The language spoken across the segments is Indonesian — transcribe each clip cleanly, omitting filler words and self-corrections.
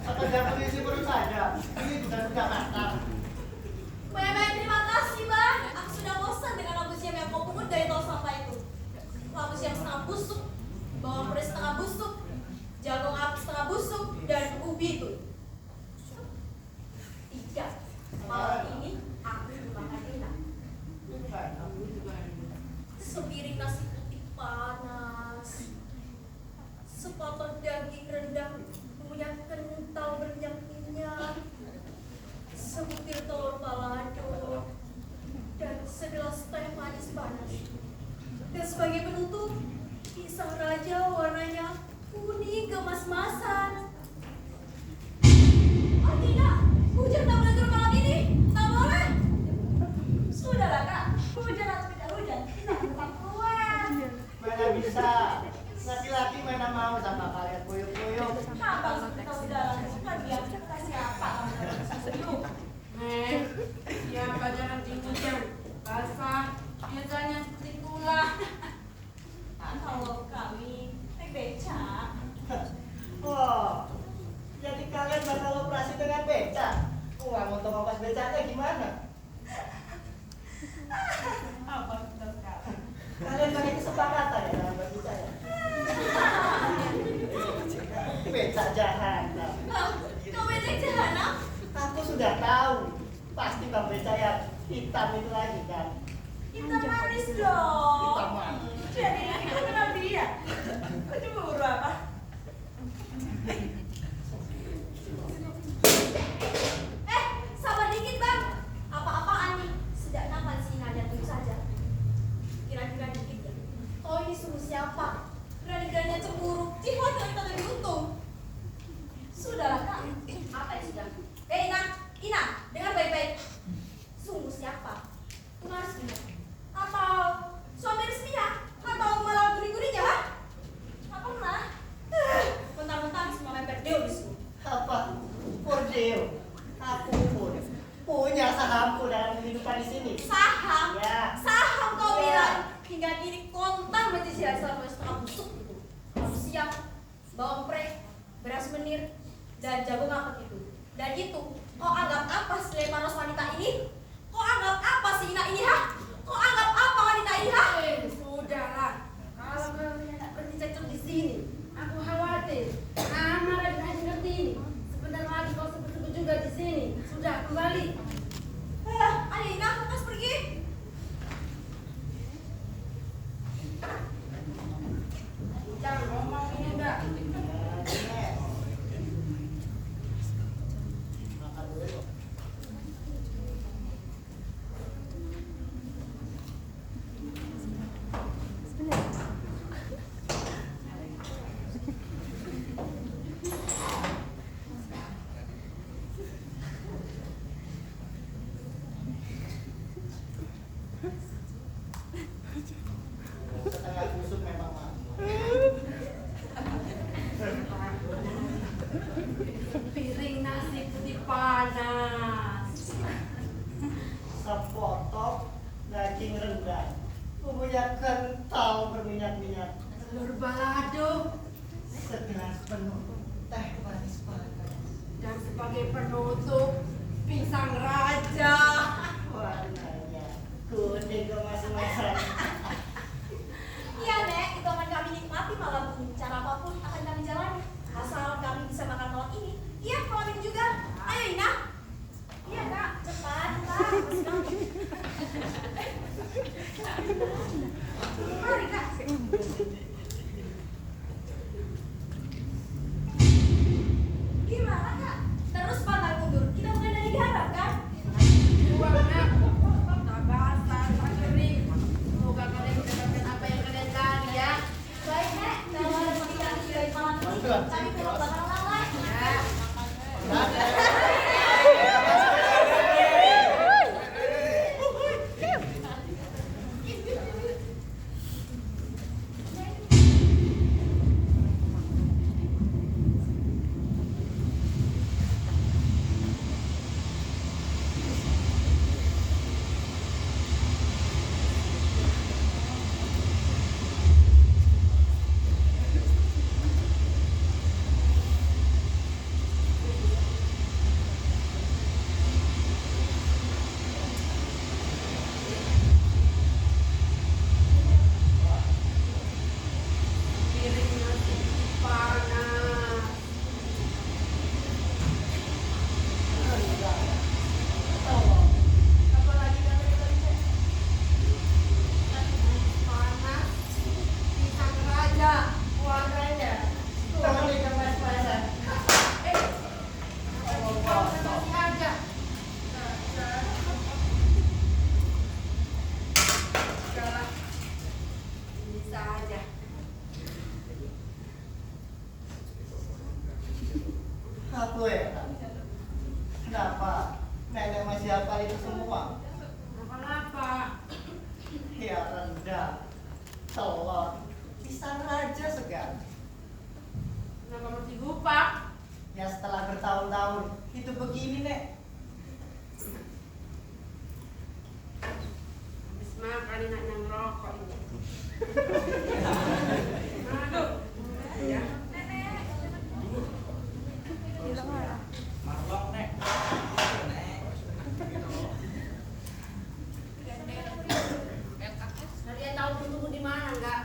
Apa jangan isi perut saja? Ini bukan Jakarta. Terima kasih, Bang. Aku sudah bosan dengan labu siam yang kau pungut dari tong sampah itu. Labu siam setengah busuk, bawang putih setengah busuk, jagung api setengah busuk, dan ubi itu. Tiga. Malam ini aku makan enak. Sepiring nasi putih panas, sepotong daging rendang yang kental berminyak-minyak, sebutir telur balado, dan segelas teh manis panas. Dan sebagai penutup, pisang aja warnanya kuning kemas-masan. Oh tidak, hujan tak boleh turun malam ini. Tak boleh. Sudahlah kak, hujan atau tidak hujan, kita tetap keluar. Mana bisa. Laki-laki mana mau sama kalian kuyuk-kuyuk. Abang kita udah kan biar kita siapa kamu Siapa jangan hujan basah, biasanya seperti itulah. kalau kami naik becak. Wah, jadi kalian bakal operasi dengan becak. Uang untuk ongkos becaknya gimana? Apa kita sekarang? Kalian pakai kesepakatan ya dalam berbicara. Becak jahanam. Kau becak jahanam? Aku sudah tahu. Pasti bang becak yang hitam itu lagi kan. Hitam manis dong. Hitam manis. Jadi kita kenal dia. Kau cemburu apa? Sabar dikit bang. Apa-apaan nih? Sejak kapan sih Nadia tunggu saja? Kira-kira dikit ya. Kau ini suruh siapa? Berani-beraninya cemburu. Cihwa kita lebih untung. Sudahlah kak. Apa yang sudah? Ina, dengar baik-baik. Sungguh siapa? Tunas atau suami resminya? Atau malah guri-gurinya? Ha? Apa pernah? Mentang-mentang semua mepet deo di sini. Apa? Pordeo. Aku pun punya sahamku dalam kehidupan di sini. Saham? Ya. Saham kau Ya. bilang. Hingga kini kontan menjadi selama setengah busuk itu. Lalu siap, bawang prek, beras menir, dan jagung ngapet itu. Dan itu, kau anggap apa selain maros wanita ini? Kau anggap apa si Ina ini, ha? Kau anggap apa wanita ini, ha? Sudahlah, kalau kalian tak berhenti cocok di sini, aku khawatir. Amar dan Haji Kartini, sebentar lagi kau sebut-sebut juga di sini. Sudah kembali. Ayo Ina, lepas pergi. Jangan ngomong ini udah. Setengah busuk memang mah. Piring nasi putih panas. Sepotong daging rendang. Bumbunya kental berminyak-minyak. Telur balado. Segelas penuh teh manis panas. Dan sebagai penutup, pisang raja. Warnanya kuning kemas-masan. Iya Nek, itu akan kami nikmati malam ini. Cara apapun akan kami jalani. Asal kami bisa makan malam ini. Iya, malam ini juga. Ayo Ina. Iya kak, cepat kak. Mari kak. Gimana kak? Terus pantang mundur. Kita bukan dari garap kan? Uangnya tak basah, tak kering. Semoga kalian mendapatkan apa yang kalian cari ya. Baik Nek, kalau ada pernikahan sudah malam ini, kami pulang bakal lalai. Aku heran. Kenapa nenek masih hafal itu semua? Kenapa? Ya rendang, telur, pisang raja segar. Kenapa mesti lupa? Ya setelah bertahun-tahun itu begini, Nek. Habis makan enak yang rokok ini. Aduh. Ya. Marlok, Nek. Kalian tahu tunggu di mana enggak?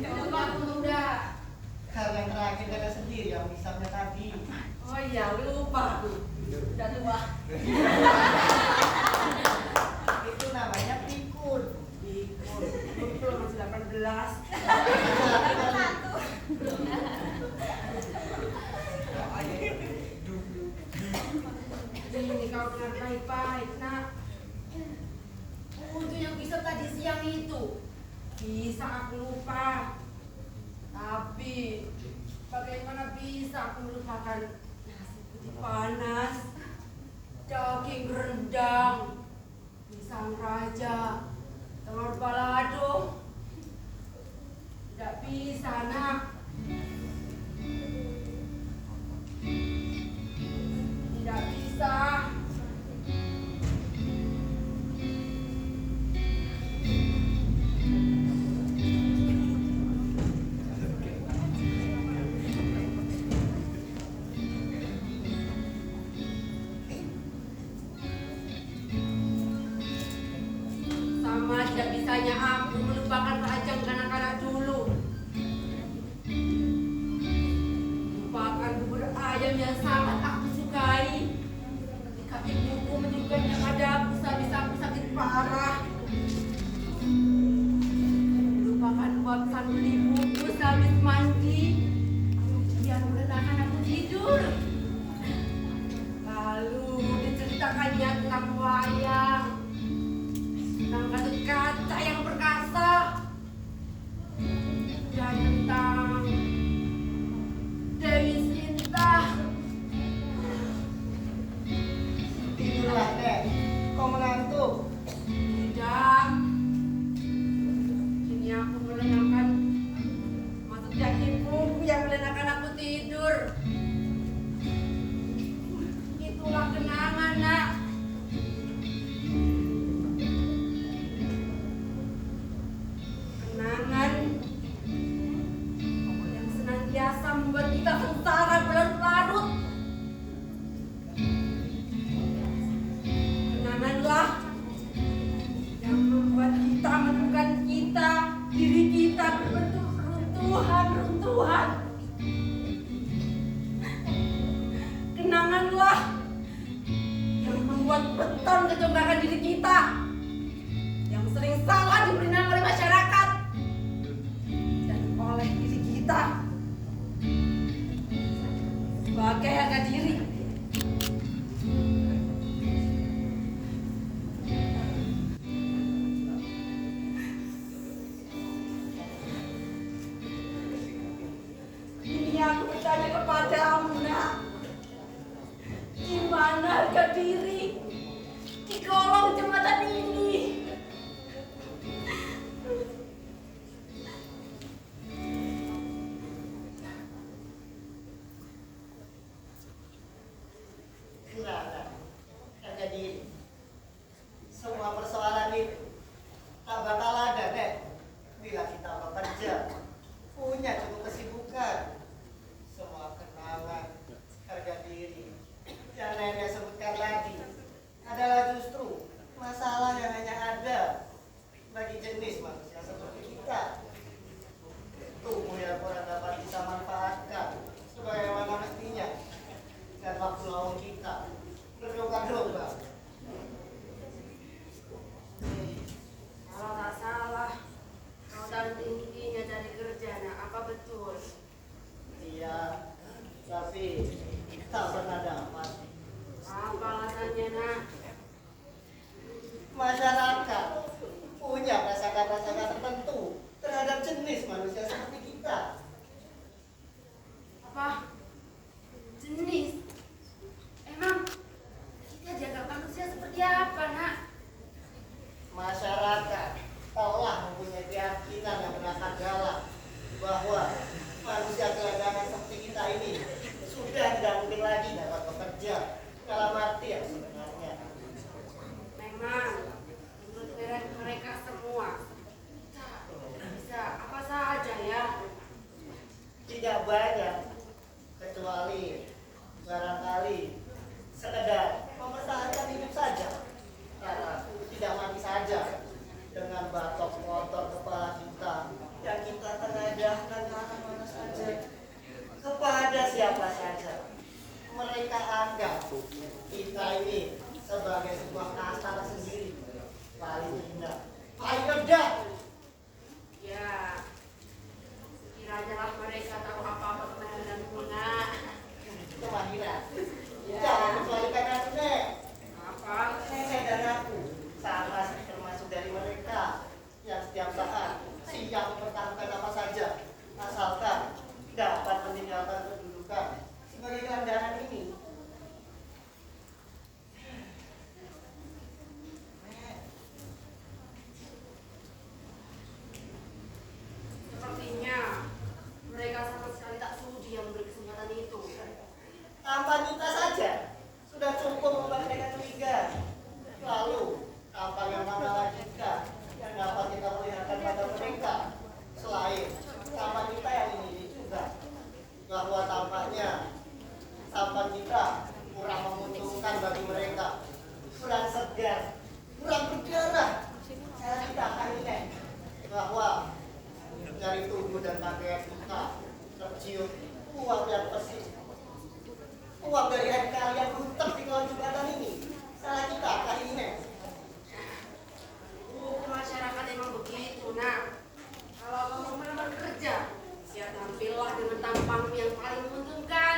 Coba tunda. Karena yang terakhir nenek sendiri yang misalnya tadi. Oh iya, lupa tuh. Udah tua. Itu namanya pikun. Ikut. Betul masih 18. Ini kau dengar baik-baik, nak. Itu yang bisa tadi siang itu. Bisa aku lupa. Tapi bagaimana bisa aku melupakan nasi putih panas, daging rendang, pisang raja, telur balado. Tidak bisa, nak. Tidak bisa. Sama tidak bisanya aku melupakan keajaiban kanak-kanak dulu. Lupakan bubur ayam yang sangat aku sukai. Ketika ibuku menyukainya padaku bisa aku sakit parah. Lupakan uapsan beli buku sehabis mandi. Kemudian merendahkan aku tidur. Lalu diceritakannya tentang wayang, tentang Gatot Kaca yang perkasa, dan tentang Dewi Sinta. Tidurlah, Nek. Kau mengantuk. Tidak. Kini aku melenakan. Maksudnya ibuku yang melenakan aku tidur. Itulah kenangan, nak. Kenangan yang senantiasa membuat kita sengsara berlarut-larut. Kenanganlah yang membuat kita menemukan diri kita berbentuk runtuhan-runtuhan. Kenanganlah yang membuat beton kejongkakan diri kita, yang sering salah diberi nama oleh masyarakat dan oleh diri kita sebagai harga diri. Ini aku bertanya kepadamu, nak. Di mana harga diri di kolong jembatan ini? Kenapa? Harga diri. Semua persoalan itu tak bakal ada, Nek. Bila kita bekerja, punya cukup kesibukan. Semua kenangan, harga diri yang nenek sebutkan tadi adalah justru masalah yang hanya ada bagi jenis manusia seperti kita. Tubuh yang kurang dapat kita manfaatkan sebagaimana mestinya, dan waktu lowong kita berdoa-doa. Kalau tak salah, kau dan tingginya cari kerja, nak. Apa betul? Iya, tapi tak pernah dapat. Apa alasannya, nak? Masyarakat punya prasangka-prasangka tertentu mencium uap yang pesik. Uap dari hari kalian butek di kolong jembatan ini. Salah kita kali ini. Masyarakat emang begitu, nak. Kalau kamu benar bekerja, ya tampillah dengan tampang yang paling menguntungkan.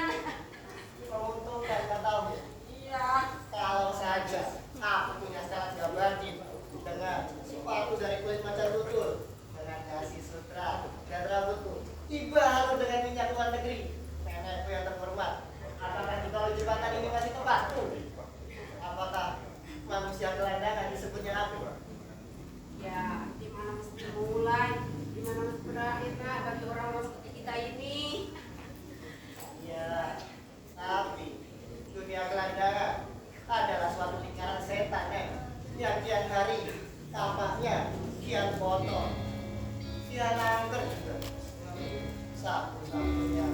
Menguntungkan katamu. Iya. Kalau saja aku punya setelan gabatin dengan sepatu dari kulit macan tutul, dengan dasi sutra dan rambutku tiba halus dengan minyak luar negeri, nenekku yang terhormat. Apakah di kolong jembatan ini masih tempatku? Apakah manusia gelandangan disebutnya aku? Ya, di mana mesti mulai, di mana mesti berakhir, nak, bagi orang-orang seperti kita ini. Ya, tapi dunia gelandangan adalah suatu lingkaran setan, yang kian hari tampaknya kian kotor, kian angker juga. Satu-satunya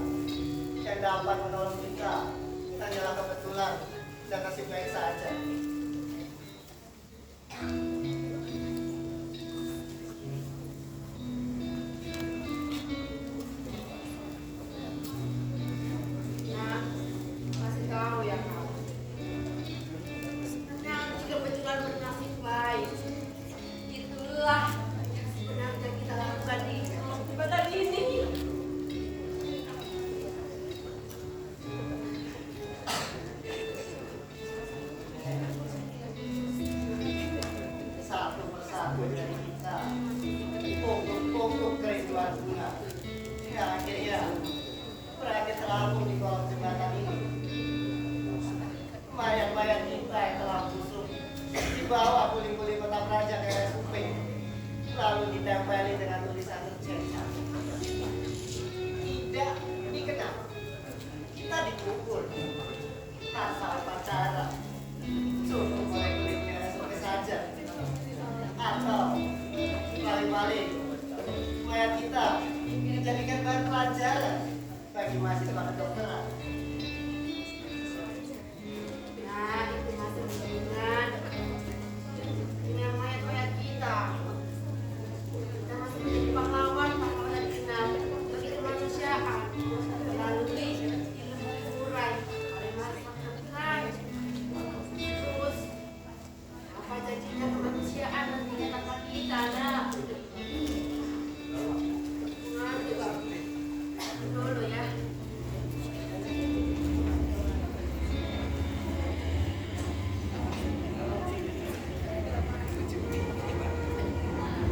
yang dapat menolong kita hanyalah kebetulan dan nasib baik saja. Nah, kasih tahu ya kamu. Nah, jika kebetulan bernasib baik, itulah yang sebenarnya kita lakukan di jembatan ini. Satu persatu dari kita pokok-pokok kerinduan bunga yang akhirnya berakhir terapung di kolong jembatan ini. Mayat-mayat kita yang telah busuk dibawa puing-puing kota Praja ke RSUP, lalu ditempeli dengan tulisan tercecer. Tidak dikenal, kita dikubur asal upacara cukup oleh kulitnya RSUP saja. Atau paling-paling mayat kita dijadikan bahan pelajaran bagi mahasiswa kedokteran. Nah, itu masih berhubungan dengan mayat-mayat kita. Kita masih menjadi pahlawan yang dikenal bagi kemanusiaan melalui ilmu urai oleh masyarakat kita. Terus, apa jadinya kemanusiaan nantinya tanpa kita, nak? Dulu ya.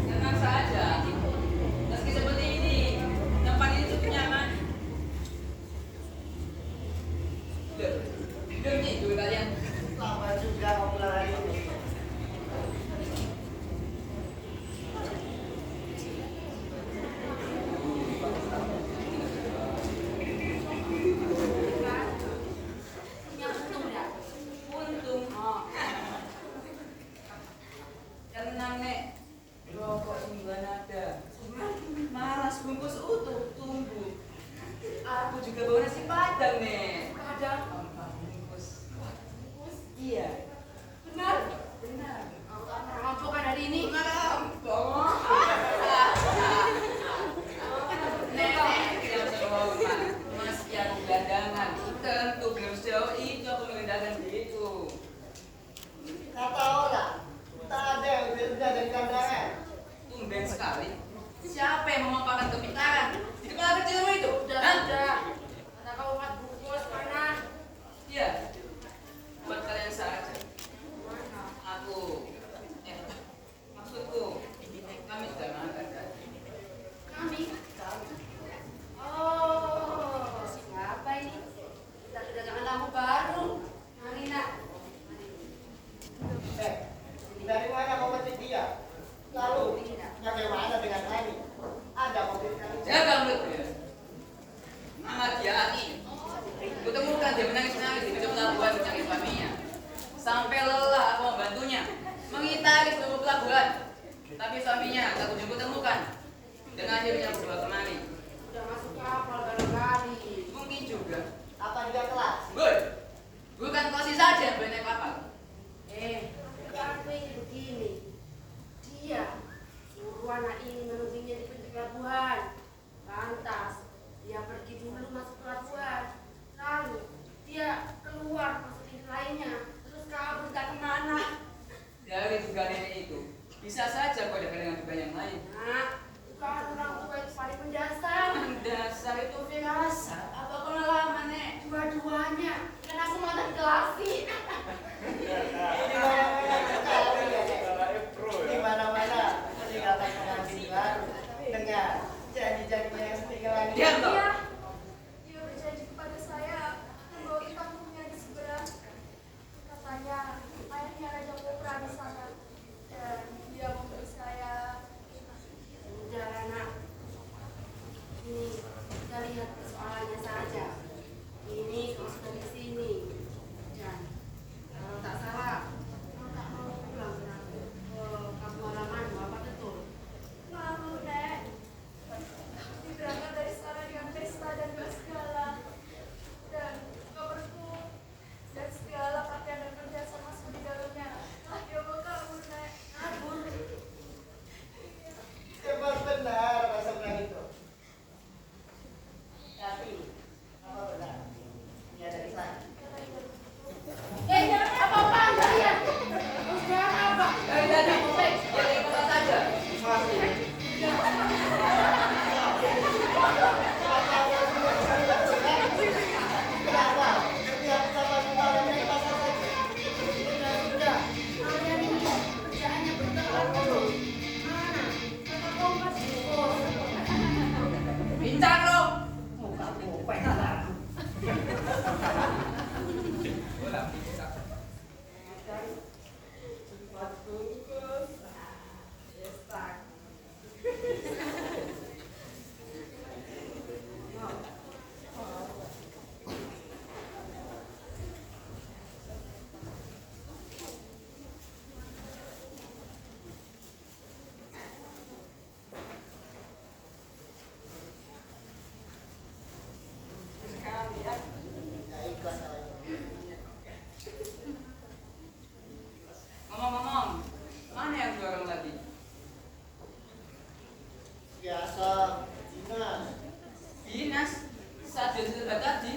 Tenang saja. Meski seperti ini, tempat ini cukup nyaman. Demi itu kalian. Lama juga mau pulang hari ini. Punya untung enggak? Untung. Oh. Tenang, Nek. Rokok sembilan ada. Malas bungkus utuh, tunggu. Aku juga bawa nasi padang, Nek. Padang. Empat bungkus. Iya. Benar? Benar. Aku tak pernah mampukan hari ini. Ngerampok. Nenek yang terhormat, meski aku gelandangan, tentu belum sejauh itu aku menggelandangan itu. Kata orang, tak ada yang lebih rendah dari gelandangan. Tumben sekali. Siapa yang memaparkan kepintaran di kepala kecilmu itu? Sudah, Hah? sudah. Kata kau 4 bungkus, mana? Iya. Buat kalian saja. Mana? Aku, maksudku, kami sudah makan kan? Kami. Oh, siapa ini? Kita kedatangan tamu baru. Mari, nak. Dari mana kau petik dia? Lalu, bagaimana dengan kami? Ada mobil kami. Jaga mulutmu ya. Amat dia Aki. Kutemukan dia menangis-nangis di pintu pelabuhan mencari suaminya. Sampai lelah aku membantunya mengitari seluruh pelabuhan. Tapi suaminya tak kunjung kutemukan. Dengan akhirnya berubah kemari. Sudah masuk kapal barangkali. Mungkin juga. Apa dia kelas? Boy, bukan kosi saja yang banyak kapal. Aku ini begini. Dia suruh anak ini menunggunya di pintu pelabuhan. Pantas dia pergi dulu Bisa saja kau dekat dengan juga yang lain. Nah, bukan orang tua itu paling mendasar. Dasar itu firasat atau pengalaman, Nek? Dua-duanya. Kan aku mantan kelasi. Di mana-mana meninggalkan pengantin baru dengan janji-janji yang setinggalan. Diam, toh. Iya, dia berjanji kepada saya membawa kita kampungnya di seberang. Katanya ayahnya Raja Kopra di sana dan dia memberi saya. Udah, anak. Ini kita lihat persoalannya saja. Ini kau sudah di sini. Dan kalau tak salah, kau tak mau pulang ke kampung halamanmu, apa betul? Malu, Nek. Berangkat dari sana dengan pesta dan segala dan kabarku dan segala pakaian dan perhiasan masuk di dalamnya. Dia mau kabur, Nek. Kabur. Emang benar rasa berani itu. Tapi apa benar? Dia dari sana. Apa-apaan kalian? Kau sekarang apa? Jangan, jangan ikut saja. Kenapa? Setiap sama kita naik pasar saja. Sudah. Kalian ini kerjaannya bertengkar dulu. Mana? Kata kompas. Oh, Bincang lo. Mukamu pengen. Ya ikhlas saja. Ngomong-ngomong, mana yang dua orang tadi? Biasa dinas. Dinas. Saat dia terlibat tadi.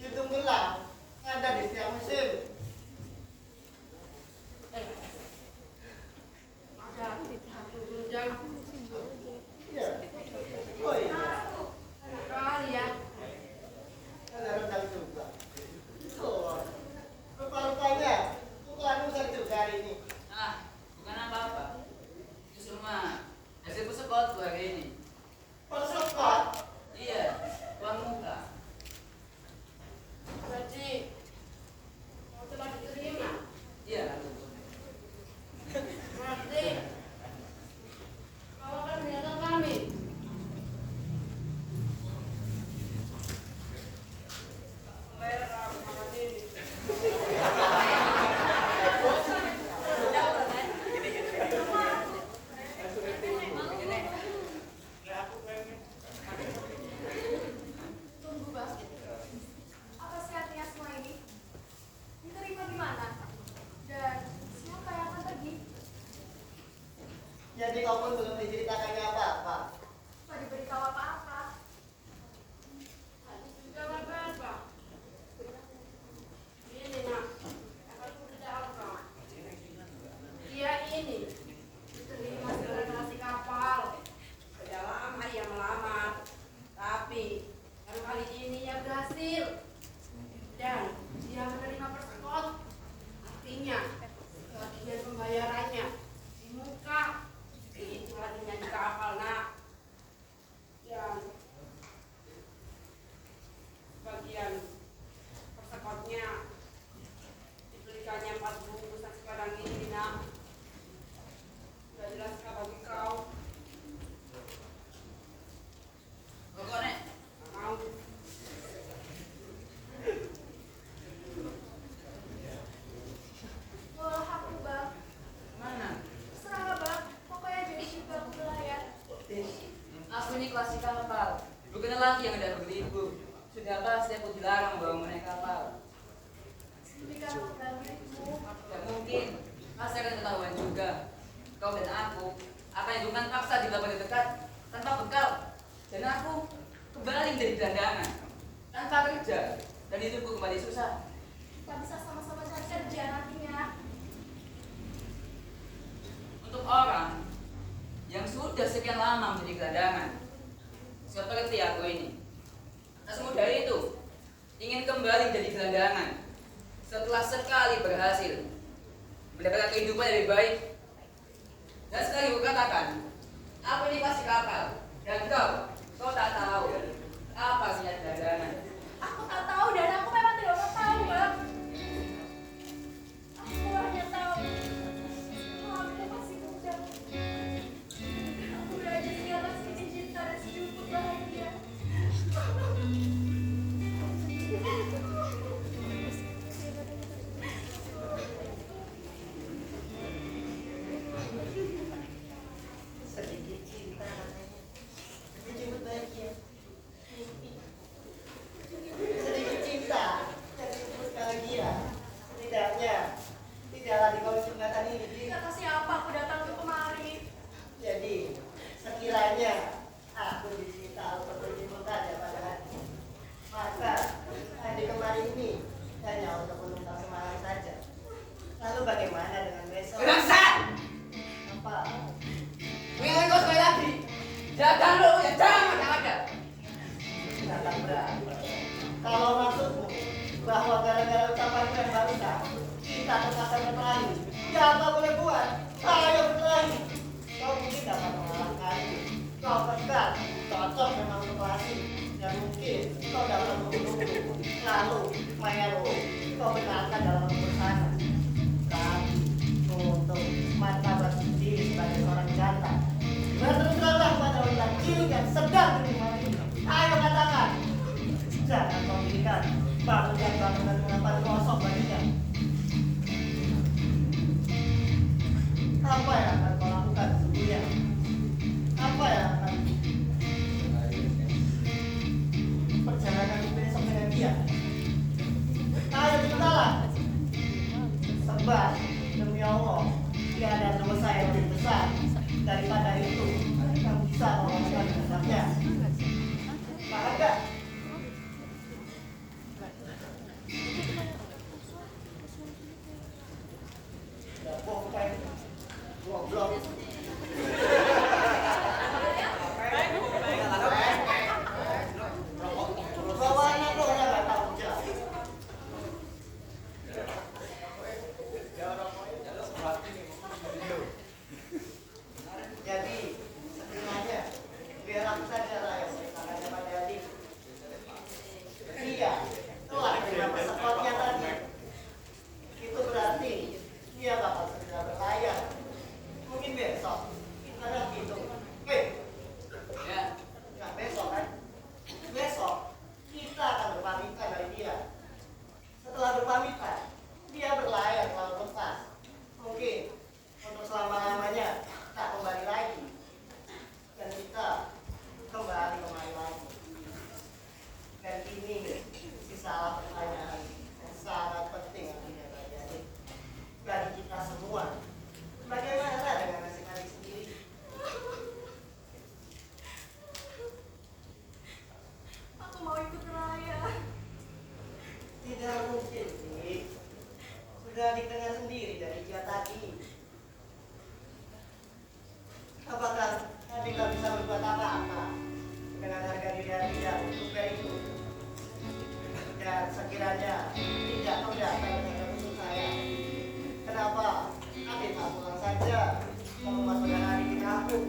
Itu gelang ada di setiap musim. ada satu gunjang. Ya. Oh iya. Kalian Ada rendang juga. Oh, rupa-rupanya bukan usah juga hari ini. Ah, bukan apa-apa. Justru mah hasil pesekot hari ini. Persekot. Iya, uang muka. berarti kau telah diterima. Iya. Berarti kau akan meninggalkan kami. Merah makan ini. Tunggu, Bang. Apa sih artinya semua ini? Diterima di mana? Dan siapa yang akan pergi? Jadi kau pun belum diceritakannya apa-apa. Tak diberitahu apa-apa. Tadi juga apa-apa. Ini nak, akan kuberitahukan. Dia ini diterima sebagai relasi kapal. Sudah lama ia melamar, tapi kan kali ini ia berhasil. Dan dia menerima persekot. Artinya, bagian pembayarannya di muka. Itu artinya di kapal, nak. Dan bagian persekotnya dibelikannya 4 bungkus nasi padang ini, nak. Sudah jelas kah bagi kau? Kok Nek? Nggak mau. Bolah aku, Bang. Mana? Serah, Bang. Pokoknya jadi juga aku berlayar. Aku ini klasik kapal. Bukan lelaki yang tidak berlibur. Sudah pasti aku dilarang bawa menaik kapal. Jika aku berangkatmu, Tidak mungkin. Pasti akan ketahuan juga. Kau dan aku akan hidupkan paksa di lapangan dekat tanpa bekal. Dan aku kembali dari gelandangan tanpa kerja dan hidupku kembali susah. kita bisa sama-sama cari kerja nantinya. menjadi gelandangan. Seperti aku ini. Tak semudah itu ingin kembali jadi gelandangan setelah sekali berhasil mendapatkan kehidupan yang lebih baik. Dan sekali aku katakan, aku ini pasti kapal dan kau tak tahu apa artinya gelandangan. Aku tak tahu dan aku memang tidak pernah tahu, Bang. Aku hanya tahu kalau aku masih muda. Aku belajar di atas sedikit cinta dan sejumput bahagia. Sedikit cinta katanya. Sedikit bahagia. Sedikit cinta dan sedikit bahagia. Setidaknya tidaklah di kau jembatan ini. Kata siapa aku datang ke kemari? Jadi sekiranya aku diminta untuk berjimputan pada hati, maka hari kemarin ini hanya untuk menumpang semalam saja. Lalu bagaimana dengan besok? Bangsat! Apa? Ingin kau sekali lagi. Jaga lu ya, jangan ada. Kata berat. Kalau maksudmu bahwa gara-gara ucapanku yang barusan kita terpaksa berkelahi, ya apa boleh buat? Ayo berkelahi. Kau mungkin dapat mengalahkanku. Kau tegar, cocok memang untuk klasik. Dan mungkin kau dapat membunuhku. Lalu, Mayaru, kau benarkan dalam urusan. Tapi untuk martabat diri sebagai seorang jantan, berterus teranglah pada wanita cilik yang sedang beriman ini. Ayo katakan, jangan kau dirikan bangunan dengan kosong baginya. Apa yang akan kau lakukan sesungguhnya? Apa yang akan perjalanan besok dengan dia? Ayo cepetanlah. Sebab demi Allah, tiada dosa yang lebih besar daripada itu yang bisa melakukan hendaknya. Paham gak? Bukan goblok. Bawa anak lo udah gak tahu jawab. Jadi sebenarnya biar aku saja lah yang bertangannya pada adik. Iya, telah dengan persekotnya tadi. Itu berarti dia bakal segera berlayar. Mungkin besok kita lihat gitu. Ya. Nah besok kan, besok kita akan berpamitan dari dia. Setelah berpamitan, dia berlayar ke laut lepas. Mungkin untuk selama-lamanya tak kembali lagi. Dan kita kembali kemari lagi. Dan ini sisa pertanyaan yang sangat penting artinya bagi kita semua. Bagaimana dengan nasib adik sendiri? Aku mau ikut raya. Tidak mungkin, Dik. Sudah didengar sendiri dari dia tadi. Apakah adik tak bisa berbuat apa-apa dengan harga diri dia untuk itu? Dan sekiranya tidak mendaftar dengan usul saya, kenapa adik tak pulang saja ke rumah saudara adik di kampung?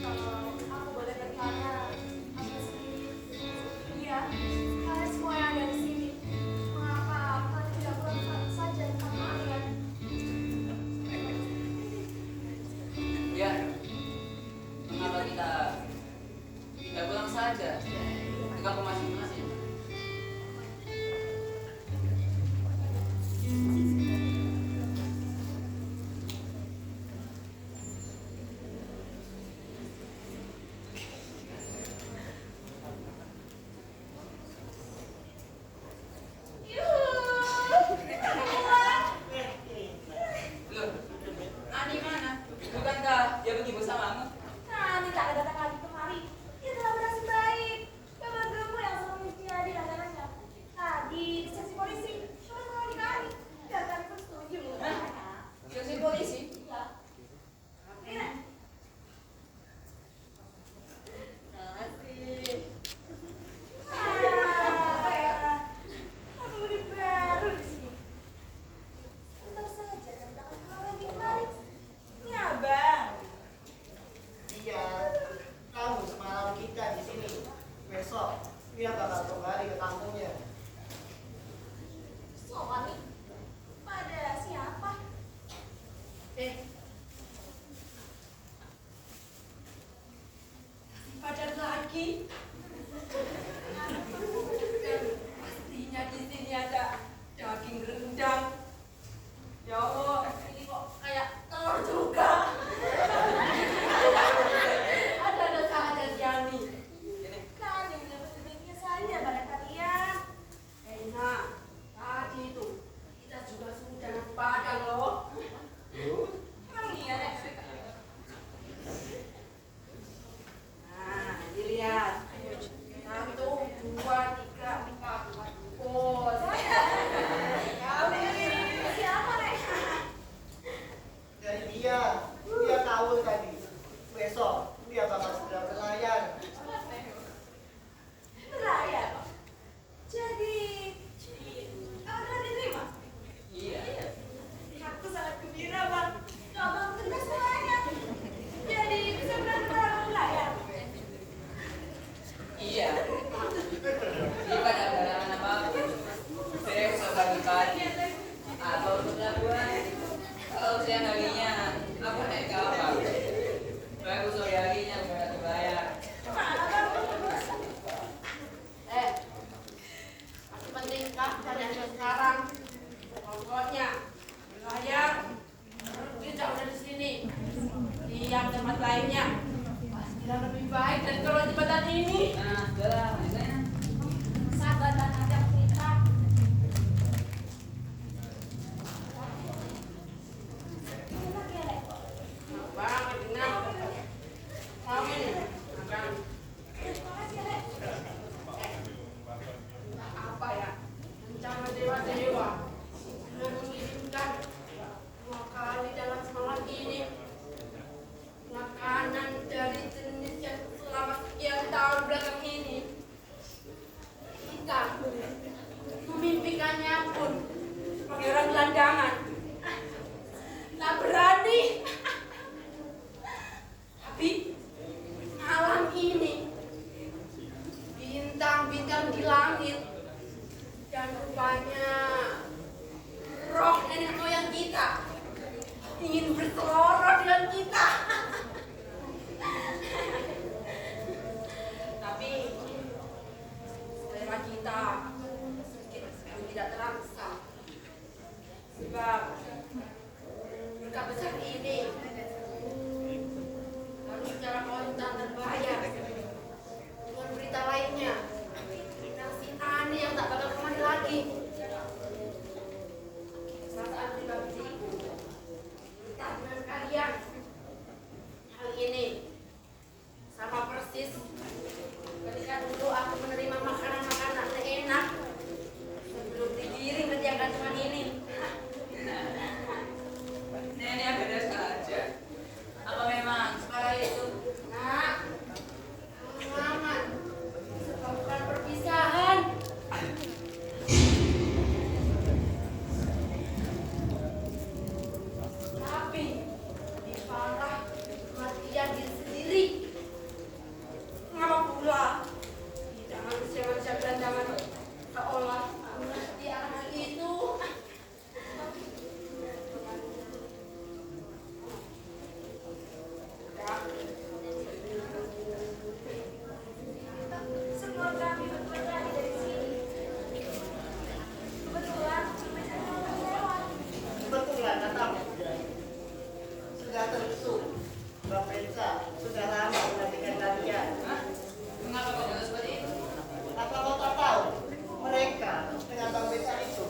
Kalau aku boleh bertanya, aku sendiri. Iya, kalian semua yang ada di sini. Mengapa kalian tidak pulang saja ke tanah kalian? Ya. Mengapa kita tidak pulang saja ke kampung masing-masing? Nah, kalian sekarang pokoknya saya pergi jauh dari sini. Lihat tempat lainnya. Pastilah lebih baik dari kalau jembatan ini. Nah, udah lah, Sabar dan ada cerita. Banget ingat. Mau ini akan apa ya? Rencana dewa-dewa sudah mengirimkan 2 kali dalam semalam ini makanan dari jenis yang selama sekian tahun belakang ini kita memimpikannya pun sebagai orang gelandangan. Tak berani. Tapi malam ini bintang-bintang di langit dan rupanya roh nenek moyang kita ingin berseloroh dengan kita. Tapi selera kita sedikit tidak terangsang sebab berkat besar ini harus secara kontan terbayar dengan berita lainnya tentang si Ani yang tak bakal kembali lagi. Perasaan pribadiku berkata dengan kalian hal ini sama persis ketika dulu aku menerima makanan-makanan enak sebelum digiring ke tiang gantungan ini. nenek beda saja. Apa memang sekolah itu? Nah, aman. Sebab bukan perpisahan. Tapi lebih parah kematian diri sendiri. Mengapa pula tidak manusia-manusia gelandangan seolah mengerti anak itu? Sebelum kami berpergian dari sini, kebetulan kami lewat. Kebetulan datang sudah tersuk. Bang Bensa sudah lama menantikan kalian. Hah? Mengapa kau bilang seperti itu? Apa kau tak tahu? Mereka dengan Bang Bensa itu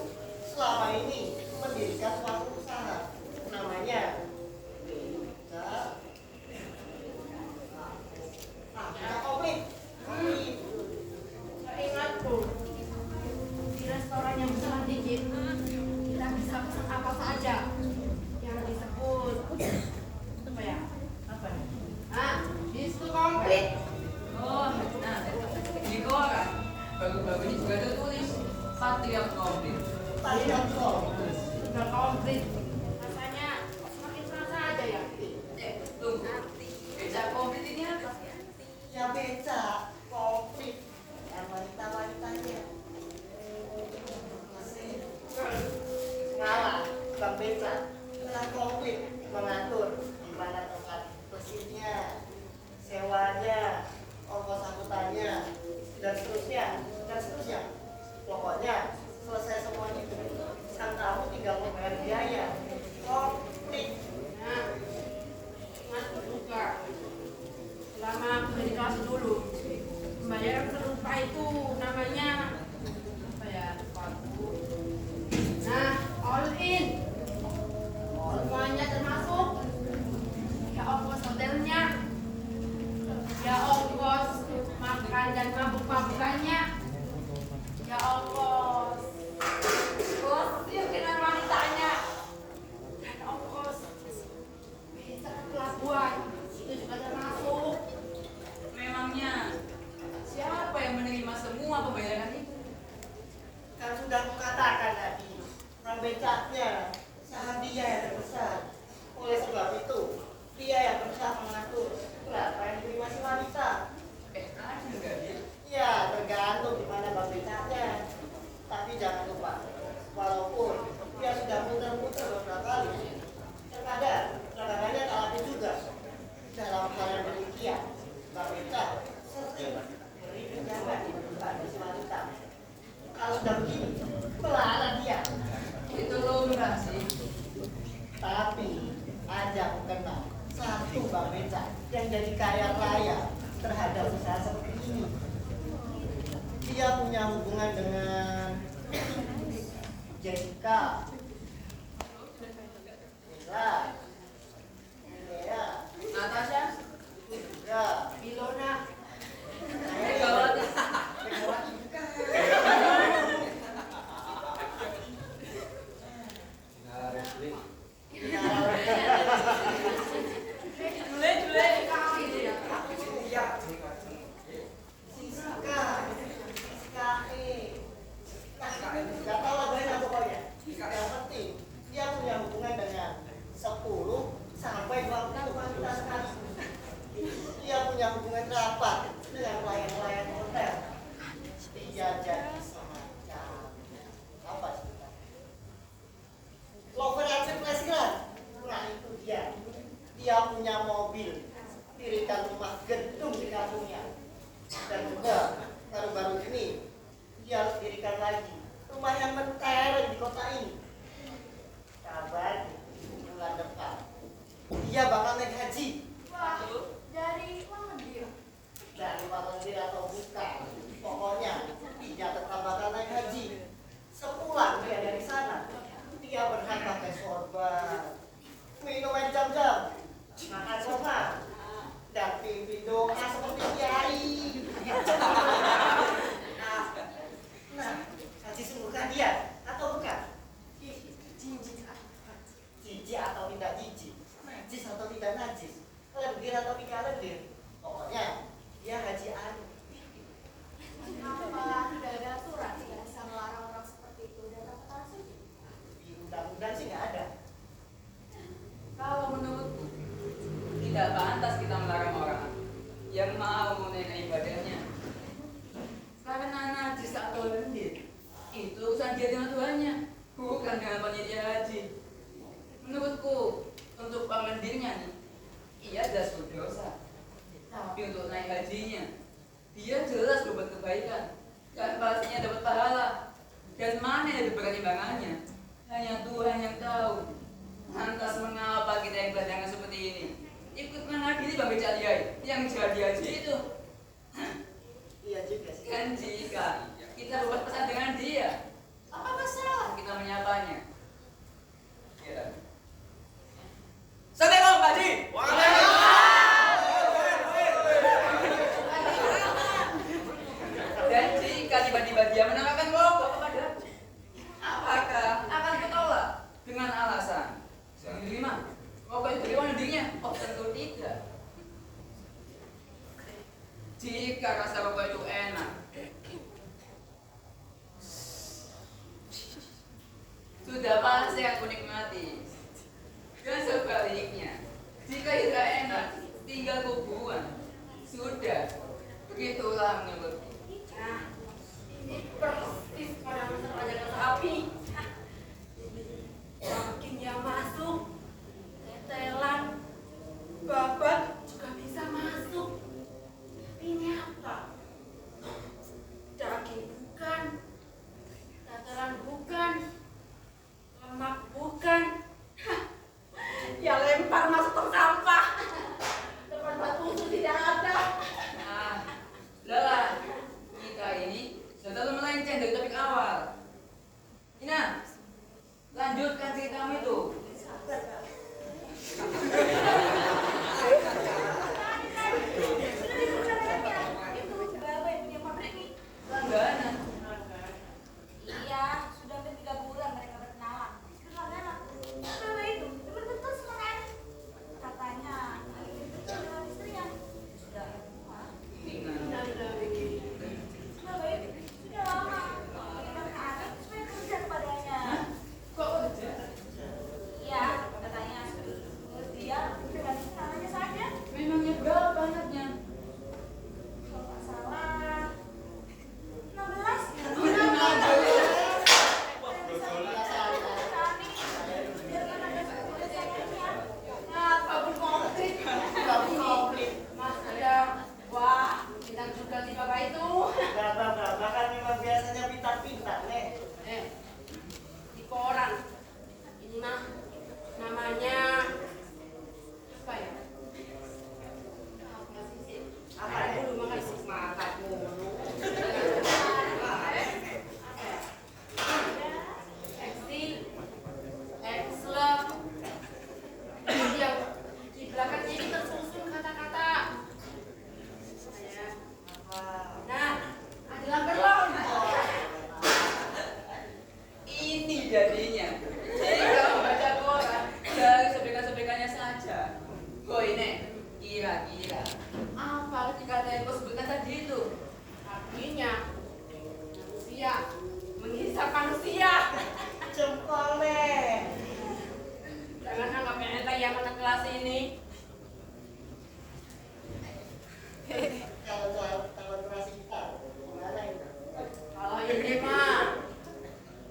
selama ini mendirikan suatu usaha. Namanya Bensa. Kita komplit. Komplit. Seingatku, di restoran yang besar dikit, kita bisa pesan apa saja yang disebut apa ya? Apa nih? Ah, itu komplit. Oh, nah, di koran bagus-bagus ini juga tertulis Satria Komplit. Kalian kok. Sudah komplit. Rasanya semakin terasa aja ya. Tunggu. Beca komplit ini apa? Ya Bensa komplit. Dan wanita-wanitanya. Masih ngalah Bang Bensa telah komplit mengatur di mana tempat mesinnya, sewanya, ongkos angkutannya, dan seterusnya. Pokoknya selesai semuanya itu, sang tamu tinggal membayar biaya. Komplit. Nah, ingatku juga. Selama aku dari kelas dulu, pembayaran serupa itu namanya apa ya? Lupa aku. Nah, all in. Semuanya termasuk ya ongkos hotelnya, ya ongkos makan dan mabuk-mabukannya, ya ongkos gosip dengan wanitanya, dan ongkos bisa ke pelabuhan itu juga termasuk. Memangnya siapa yang menerima semua pembayaran itu? Kan sudah kukatakan tadi, Bang Bencanya saham dia yang terbesar. Oleh sebab itu, dia yang berusaha mengatur berapa yang diterima si wanita. Ada nggak dia? Ya, tergantung di mana Bang Bencanya. Tapi jangan lupa, walaupun dia sudah muter-muter beberapa kali, terkadang rekanannya tak habis juga. Dalam hal yang demikian, Bang Benca sering beri pinjaman di perusahaan si wanita. Kalau sudah begini, menjadi kaya raya terhadap usaha seperti ini. Dia punya hubungan dengan Jessica, Mila, Lea, Natasha, ya, Bilona. Megawati. Gak tahu lah banyak pokoknya. Yang penting dia punya hubungan dengan 10 sampai 20 wanita sekali. Dia punya hubungan rapat dengan pelayan-pelayan hotel. Dia jadi semacam apa sih? Lover aja plesiran. Nah itu dia. Dia punya mobil, dirikan rumah gedung di kampungnya. Dan juga baru-baru ini dia harus dirikan lagi rumah yang mentereng di kota ini. Kabar bulan depan dia bakal naik haji. Wah, dari mana dia? Dari Palantir atau bukan, pokoknya dia tetap bakal naik haji. Sepulang dia dari sana, dia berhak pakai sorban, minum air jam-jam, makan soma, dan pimpin doa seperti kiai. Nah, haji sungguhkah dia atau bukan? Jijik atau tidak jijik, najis atau tidak najis, lendir atau tidak lendir, pokoknya dia haji anu. Kenapa tidak ada aturan yang bisa melarang orang seperti itu datang ke tanah suci? Di undang-undang sih nggak ada. Kalau menurutku, tidak pantas kita melarang orang yang mau menunaikan ibadahnya. Karena najis atau lendir, itu urusan dia dengan Tuhannya, bukan dengan panitia haji. Menurutku, untuk pengendirnya nih, ia jelas berdosa. Tapi untuk naik hajinya, dia jelas berbuat kebaikan dan pastinya dapat pahala. Dan mana yang lebih berat timbangannya? Hanya Tuhan yang tahu. Lantas mengapa kita yang gelandangan seperti ini ikut menghadiri Bang Becak Liai yang jadi haji itu? Iya juga sih. Kan jika kita berbuat pesan dengan dia, apa masalah kita menyapanya? Ya. Assalamualaikum Pak Haji. Dan jika tiba-tiba dia menawarkan rokok kepada, apakah akan ketolak dengan alasan yang diterima? Rokok itu bagaimana dirinya? Oh tentu tidak. Jika rasa rokok itu enak, sudah pasti aku nikmati. Dan sebaliknya, jika tidak enak, tinggal kubuan. Sudah, begitulah menurutku. Nah, ini persis pada masa raja sapi. Makin dia masuk, tetelan, babat juga bisa masuk. Tapi ini apa? Daging bukan, tetelan bukan, lemak bukan. Hah, ya lempar masuk tong sampah. Tempat batu tidak ada. Nah, lelah. Kita ini sudah terlalu melenceng dari topik awal. Ina, lanjutkan ceritamu itu. Itu Bapak yang punya pabrik nih. Langganan. Iya, sudah hampir 3 bulan mereka berkenalan. Berlangganan. Bapak itu teman betul sama kan? Katanya lagi betul dengan istrinya. Sudah ada rumah. Ina. Bapak itu sudah lama. Bagaimana jadinya jika membaca koran dari sobekan-sobekannya saja. Ini kira-kira apa arti kata yang kau sebutkan tadi itu? Artinya manusia menghisap manusia. Jempolnya. Jangan anggap enteng yang anak kelas ini. Kalau kelas kita gimana itu? Kalau ini mah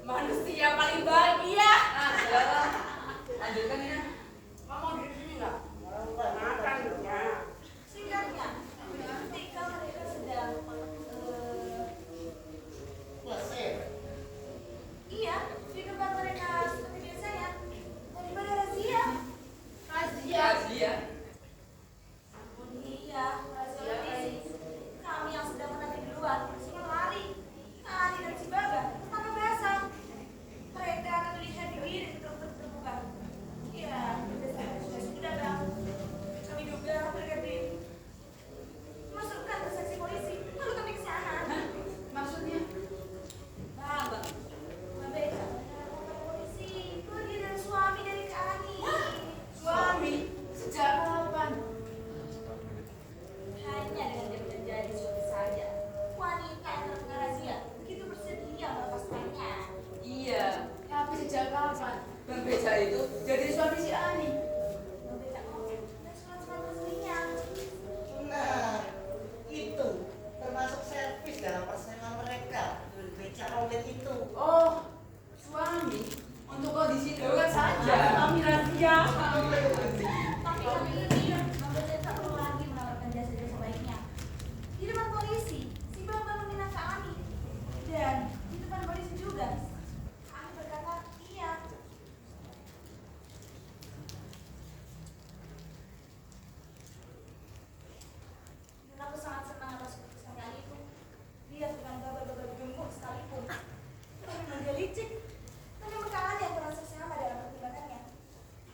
manusia paling bahagia. Adalah lanjutkan ya. Kamu di sini nggak? Makan ya. Singkatnya, ketika mereka sedang Mesir. iya, di tempat mereka seperti biasanya, daripada razia. Razia. Razia. Iya, razia polisi. Kami yang sedang menanti di luar, semua lari. Ani dan si Baga, tangan basah. Mereka akan melihat diri di tempat terbuka. Iya, sudah bang. Kami duga mereka masukkan ke seksi polisi, lalu kami ke sana. Hah? Maksudnya? Bang, Beca, polisi, pergi dari suami dari Kak Ani. Suami? Sejak kapan? Hanya dengan dia menjadi suami saja. Wanita yang terkena razia begitu bersedia melepaskannya. Iya, tapi sejak kapan Bang Beca itu jadi suami si Ani? Bang Beca ngomong dan surat-surat resminya. Nah, itu termasuk servis dalam persaingan mereka. Beca outlet itu. Oh, suami untuk kondisi darurat saja. Kami razia. Tapi kali ini Bang Beca tak perlu lagi menawarkan jasa-jasa baiknya. Di depan polisi, si Bambang menghina Kak Ani. Dan di depan polisi juga. Ani berkata, iya. Dan aku sangat senang atas keputusan kali itu. Dia bukan gagal-gagal gemuk sekalipun. Tapi memang dia licik. Dan memang Kak Ani yang kurang seksama dalam pertimbangannya.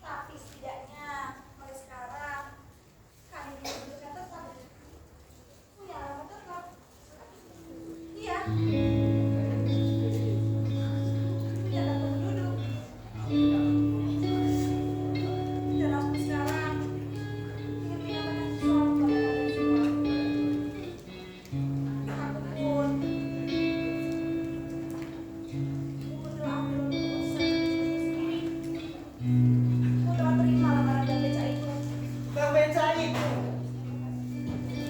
Tapi setidaknya mulai sekarang kami dibutuhkan tetap punya alamat tetap. Iya. Punya kartu penduduk. Dan aku sekarang ingin menyampaikan sesuatu kepada kalian semua. Aku pun telah ambil keputusan sendiri. Aku telah terima lamaran Bang Beca itu. Bang Beca itu.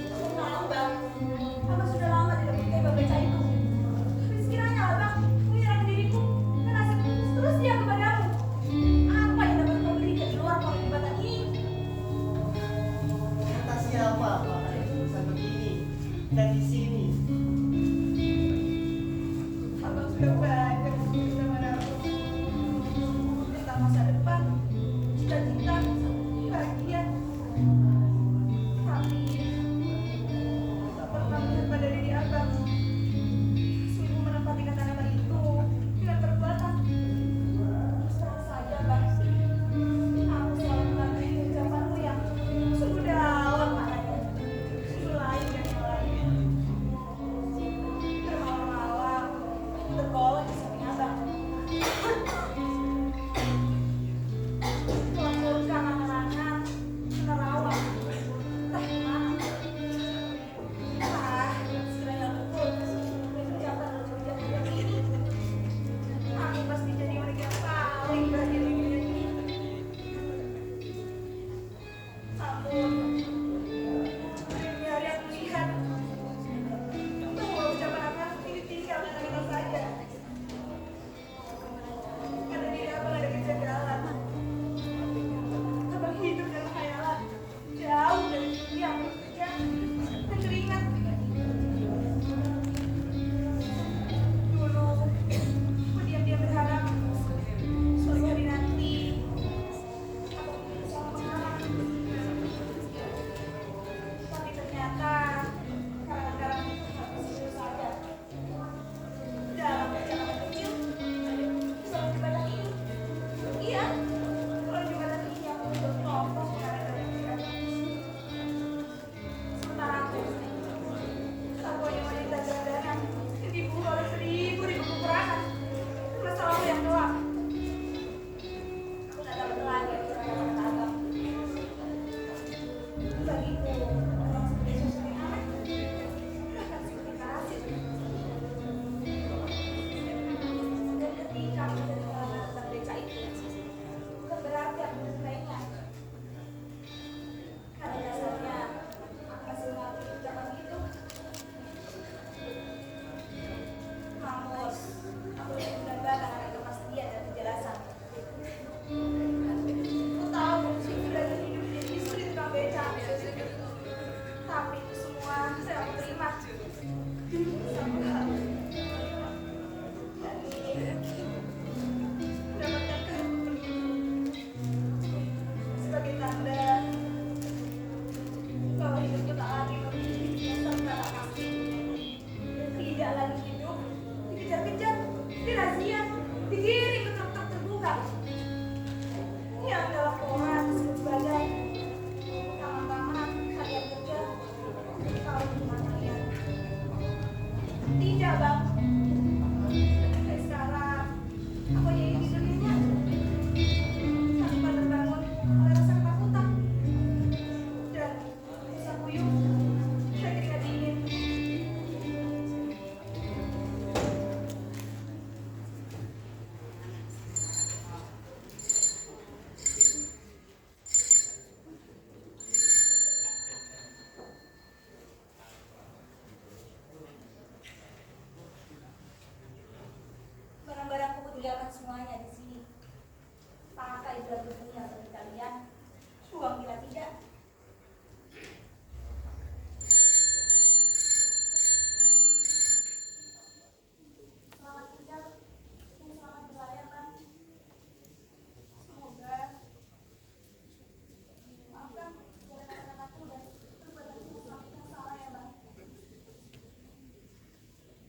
Aku tahu bang, abang sudah lama tidak menikahi Bang Beca itu. Tapi sekiranya abang menyerahkan diriku dan rasa seterusnya kepadamu, apa yang dapat kau berikan di luar perdebatan ini? Kata siapa makanya urusan begini dan di sini. Abang sudah banyak memberikan padaku tentang masa depan, cita-cita, bahagia. Tapi tak pernah melihat pada diri abang. Sungguh menempati kata-kata itu dengan perbuatan. Terus terang saja, Bang. Aku selalu mengakui ucapanmu yang sungguh dalam maknanya. Sungguh lain dan yang lain. Bermalam-malam, tergolong di samping abang. Melampurkan angan-angan, menerawang. Entah kemana. Sekiranya betul mengucapkan ucapan seperti ini, aku pasti jadi wanita yang paling bahagia di dunia ini. Namun, hari hari aku lihat bahwa ucapan apa ini tinggal kata-kata saja. kuliahkan semuanya di sini. Pakai belagu dunia bagi kalian, uang bila tidak. Selamat tinggal, dan selamat berlayar, Bang. Semoga maafkan gara-gara aku dan perbuatan sesuatu yang salah ya, Bang.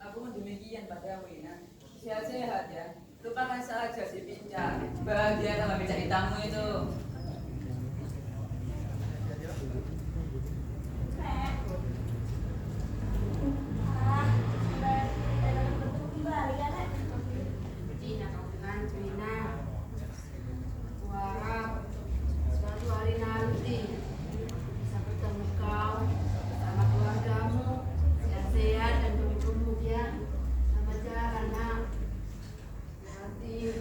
Aku pun demikian padamu, Ina. Sehat-sehat ya. Lupakan saja si Pinca. Bahagia sama Pinca hitammu itu. Nek. Sudah bertemu kembali ya, Nek. Cina kau dengan Cina. Aku harap suatu hari nanti bisa bertemu kau sama keluargamu sehat-sehat dan tumbuh ya. Sama jalan nak. Nanti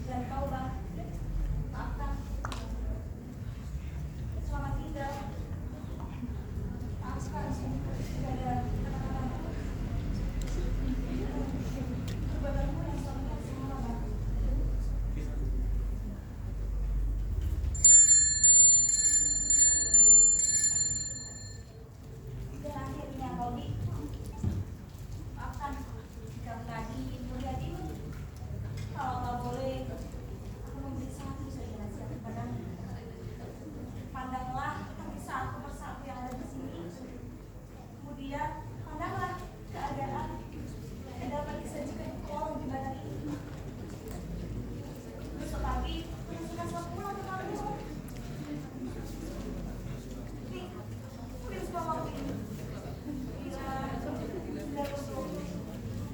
Dan kau, Bang. Maafkan. Selamat tinggal. Maafkan sudah ada perbuatanmu yang suaminya salah, Bang. Dan akhirnya kau maafkan jika tadi mulia hatimu. Kalau nggak boleh, aku memberi satu saja nasihat kepadamu. Pandanglah kaki satu persatu yang ada di sini. Kemudian pandanglah keadaan yang dapat disajikan kau di badan ini. Besok pagi, sudah selalu pulang ke kamu. Nih, kulit suka mau ini. Bila sudah betul,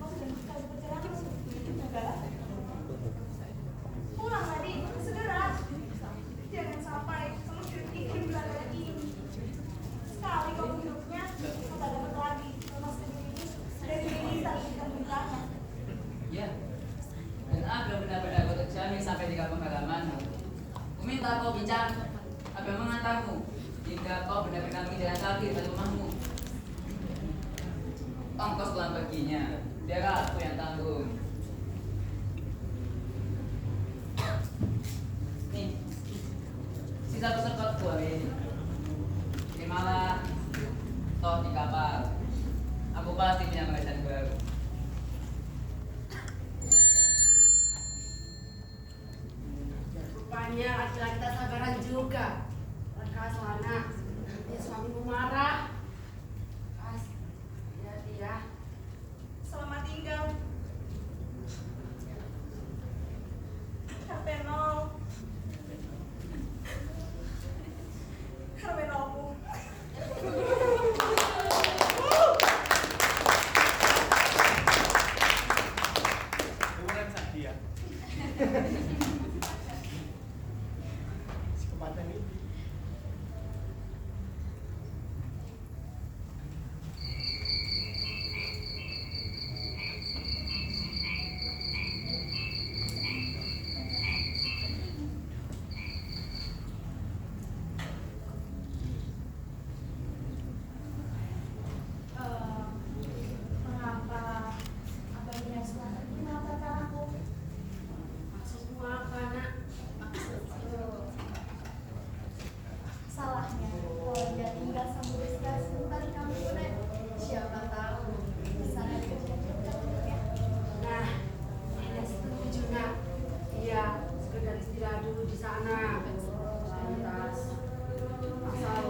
kau sudah sekali perjalanan. Enggak lah. Pulang tadi, segera. Jangan sampai kamu iklim belakang ini. Sekali kamu hidupnya, kau tak dapat lagi melepaskan diri dari diri tak bisa bertahan. Ya. Dan aku benar-benar kau terjamin sampai di kampung halamanmu. Ku minta kau bincang agar mengantarmu hingga kau benar-benar menginjakan kaki ke rumahmu. Ongkos pulang perginya, biar aku yang tanggung. Nih, sisa pesertaku hari ini. Terimalah, toh di kapal. Aku pasti punya penghasilan baru. rupanya laki-laki tak sabaran juga. Lekas Lana, nanti suamimu marah. Lekas, hati-hati ya. Selamat tinggal. Karpenol. Karpenolku. Hubungan sakti ya. Si kemana nih? Mengapa abangnya selama ini mengatakan aku? Maksudmu apa nak? Salahnya kalau dia tinggal sama Rizka sebentar di kampung, Nek. Siapa tahu bisa ada ya. Nah, Nenek setuju nak. Iya, sekedar istirahat dulu di sana. Lantas, asal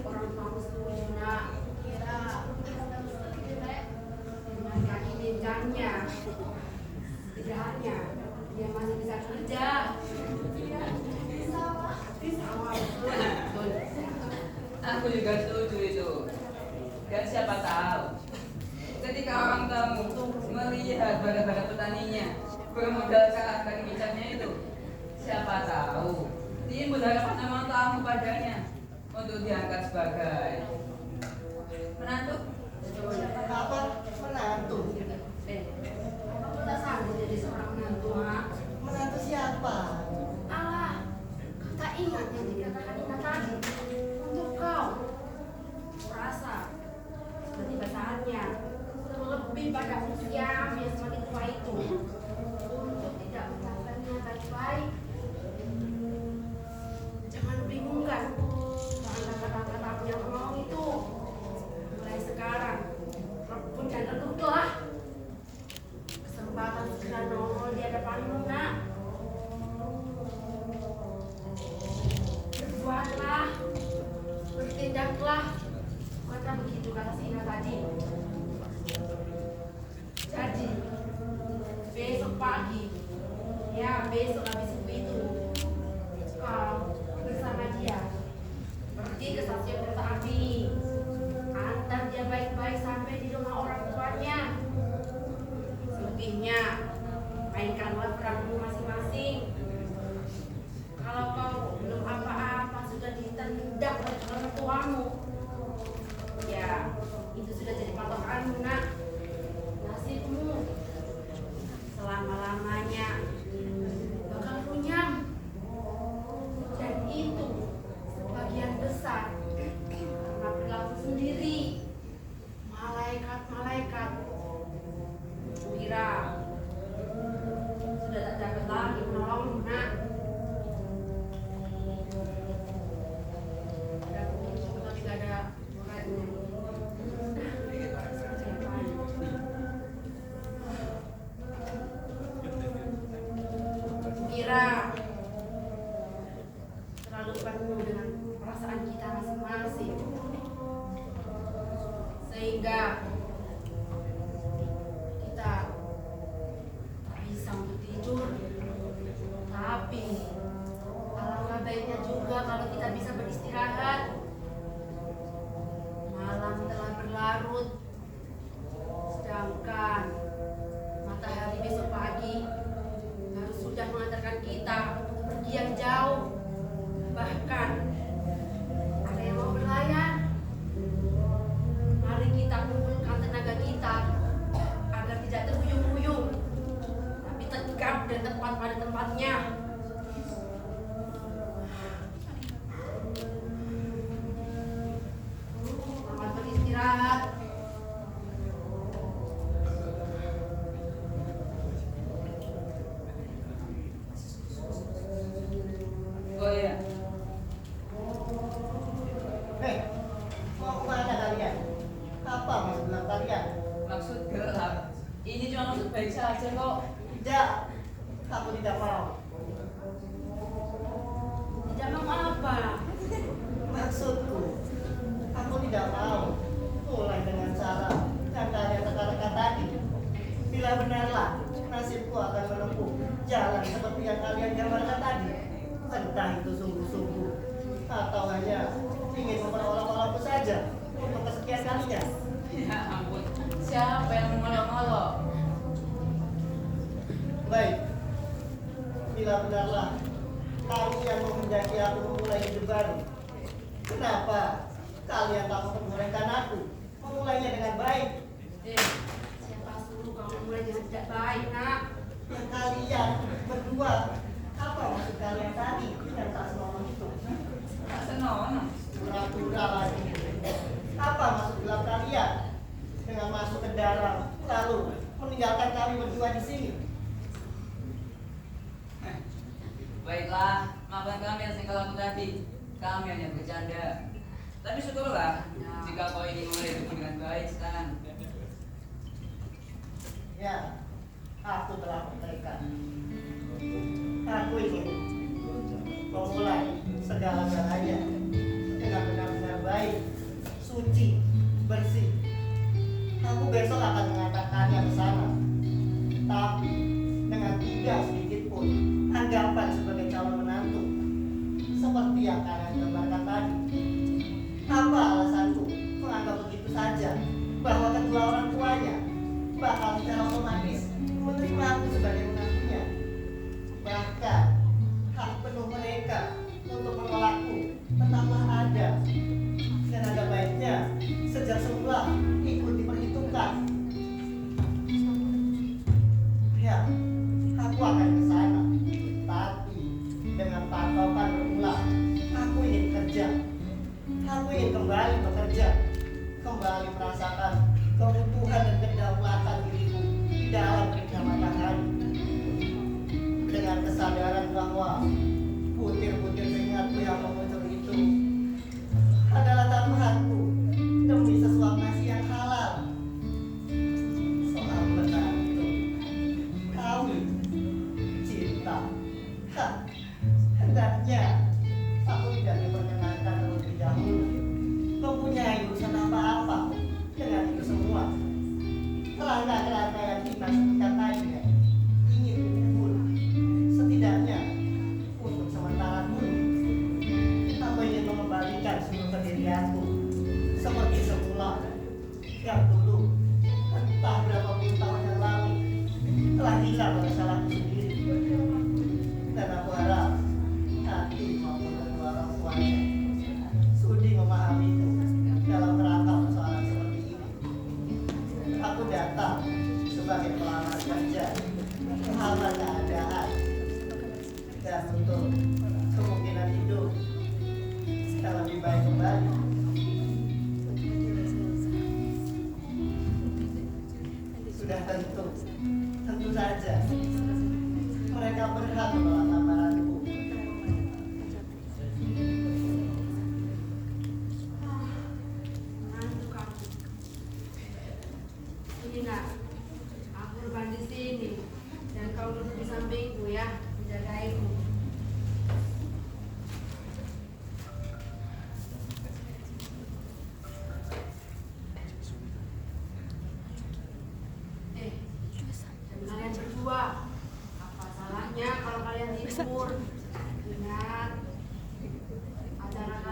orang tuamu setuju nak. Kira setuju, Nek. Dengan kaki ninjanya, setidaknya dia masih bisa kerja. Iya, salah. Di sawah betul. Aku juga setuju itu. Dan siapa tahu, ketika orang tamu melihat badan-badan petaninya bermodalkan kaki bicarnya itu, siapa tahu timbul harapan orang tamu padanya untuk diangkat sebagai menantu. Apa? Menantu. Kamu tak sanggup jadi seorang menantu, ha? Menantu siapa? Allah, kau tak ingat yang Lihatlah, bukan begitu kata si Ina tadi. Jadi, besok pagi, ya besok habis itu, kau bersama dia pergi ke stasiun kereta api. Antar dia baik-baik sampai di rumah orang tuanya. Selebihnya, mainkanlah peranmu masing-masing. Kalau kau belum apa-apa sudah ditendang oleh orang tuamu, ya itu sudah jadi patokanmu nak. Nasibmu selama-lamanya bakal runyam. Dan itu sebagian besar karena perilaku sendiri malaikat-malaikat. Kira sudah tak dapat lagi menolongmu nak. Tapi gak ada orangnya. Kira terlalu penuh dengan perasaan kita masing-masing, sehingga kita tak bisa untuk tidur. Tapi alangkah baiknya juga kalau kita bisa beristirahat. Malam telah berlarut, sedangkan matahari besok pagi harus sudah mengantarkan kita untuk pergi yang jauh. Bahkan ada yang mau berlayar. Mari kita kumpulkan tenaga kita agar tidak terhuyung-huyung, tapi tegap dan tepat pada tempatnya. Selamat beristirahat. Oh iya, Hei, mau kemana kalian? Apa maksud gelap kalian? maksud gelap. Ini cuma maksud baik saja kok. Tidak, aku tidak mau. Tidak mau apa? Maksudku, aku tidak mau mulai dengan cara yang kalian teka-teka tadi. Bila benarlah nasibku akan menempuh jalan seperti yang kalian gambarkan tadi, entah itu sungguh-sungguh atau hanya ingin memperolok-olokku saja untuk kesekian kalinya. Ya ampun, siapa yang mengolok-olok? Baik, bila benarlah kalian menghendaki aku memulai hidup baru, kenapa kalian tak memperbolehkan aku memulainya dengan baik? Siapa suruh kamu mulai dengan tidak baik nak? Yang kalian berdua, apa maksud kalian tadi yang tak senonoh itu? Tak senonoh. Pura-pura lagi. Apa maksud gelap kalian dengan masuk ke dalam lalu meninggalkan kami berdua di sini? Baiklah, maafkan kami atas tingkah laku tadi. Kami hanya bercanda. Tapi syukurlah jika kau ingin mulai hidup dengan baik sekarang. Ya, aku telah bertekad. Aku ingin memulai segala-galanya dengan benar-benar baik, suci, bersih. Aku besok akan mengantarkannya ke sana, tapi dengan tidak sedikit pun anggapan sebagai calon menantu, seperti yang kalian gambarkan tadi. Apa alasanku menganggap begitu saja bahwa kedua orang tuanya bakal secara otomatis menerima aku sebagai menantunya? Bahkan hak penuh mereka untuk menolakku tetaplah ada. Dan ada baiknya sejak semula ikut diperhitungkan. Ya, aku akan ke sana, tapi dengan patokan berulang. Aku ingin kerja. Aku ingin kembali bekerja, kembali merasakan kebutuhan dan kedaulatan diriku di dalam kerja matahari. Dengan kesadaran bahwa butir-butir keringatku yang mengucur itu adalah taruhanku demi sesuap nasi yang halal. Soal menantu, kawin, cinta, hendaknya aku tidak diperkenankan terlebih dahulu.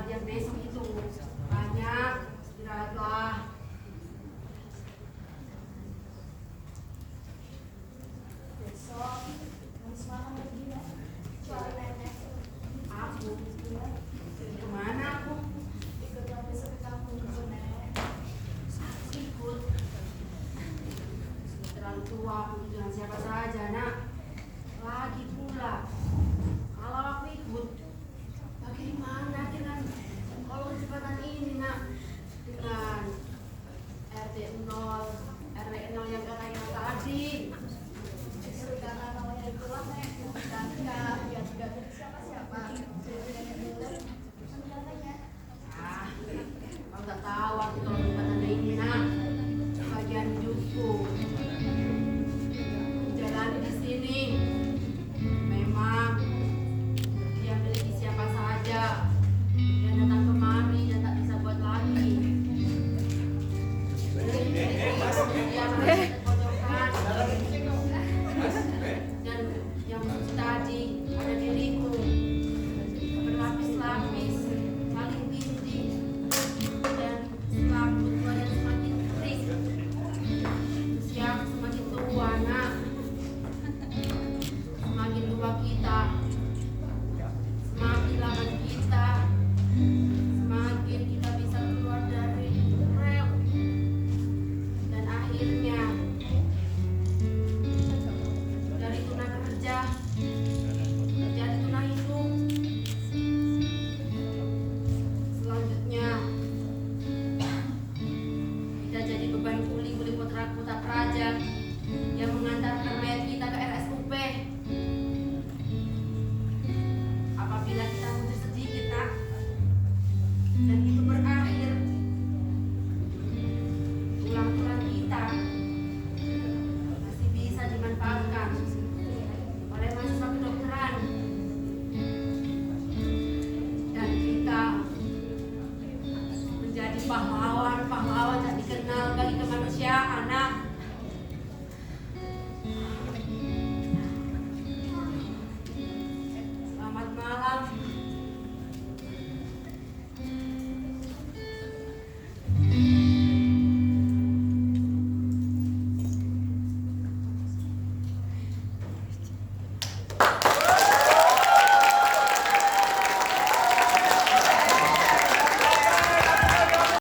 latihan besok itu. Banyak istirahatlah.